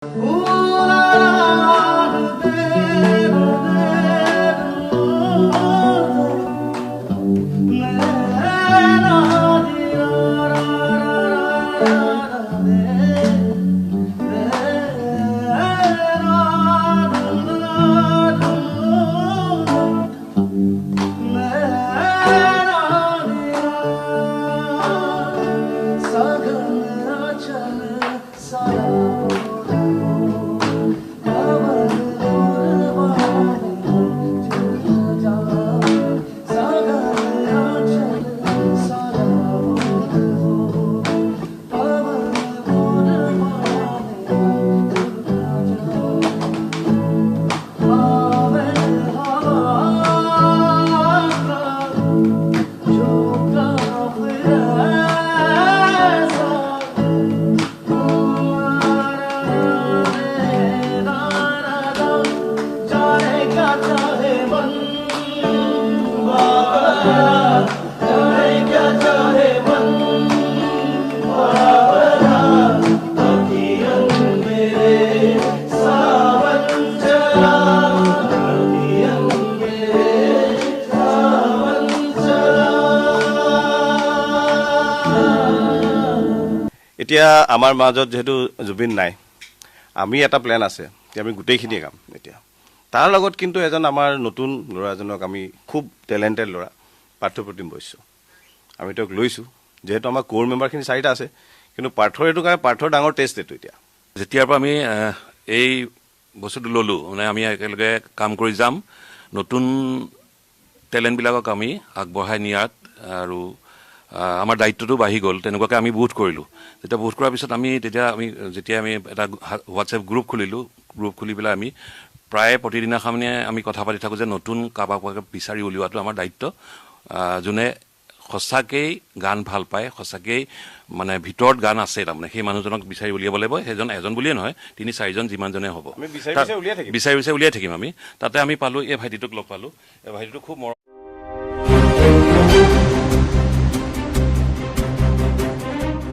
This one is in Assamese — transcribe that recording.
এতিয়া আমাৰ মাজত যেহেতু জুবিন নাই, আমি এটা প্লেন আছে যে আমি গোটেইখিনিয়ে কাম এতিয়া তাৰ লগত কিন্তু এজন আমাৰ নতুন ল'ৰাজনক আমি খুব টেলেণ্টেড ল'ৰা পাৰ্থপ্ৰতিম বৈশ্য আমি তেওঁক লৈছোঁ। যেহেতু আমাৰ কোৰ মেম্বাৰখিনি 4টা আছে, কিন্তু পাৰ্থৰ এইটো কাৰণে পাৰ্থৰ ডাঙৰ টেষ্ট এইটো। এতিয়া যেতিয়াৰ পৰা আমি এই বস্তুটো ল'লোঁ, মানে আমি একেলগে কাম কৰি যাম, নতুন টেলেণ্টবিলাকক আমি আগবঢ়াই নিয়াত আৰু আমাৰ দায়িত্বটো বাঢ়ি গ'ল। তেনেকুৱাকৈ আমি বোধ কৰিলোঁ। যেতিয়া বোধ কৰাৰ পিছত যেতিয়া আমি এটা হোৱাটছএপ গ্ৰুপ খুলিলোঁ, গ্ৰুপ খুলি পেলাই আমি প্ৰায় প্ৰতিদিনাখনে আমি কথা পাতি থাকোঁ যে নতুন কাৰোবাক বিচাৰি উলিওৱাটো আমাৰ দায়িত্ব। যোনে সঁচাকেই গান ভাল পায়, সঁচাকেই মানে ভিতৰত গান আছে, তাৰমানে সেই মানুহজনক বিচাৰি উলিয়াব লাগিব। সেইজন এজন বুলিয়ে নহয়, 3-4জন যিমানজনে হ'ব, বিচাৰি বিচাৰি উলিয়াই থাকিম আমি। তাতে আমি পালোঁ, এই ভাইটিটোক লগ পালোঁ। এই ভাইটিটো খুব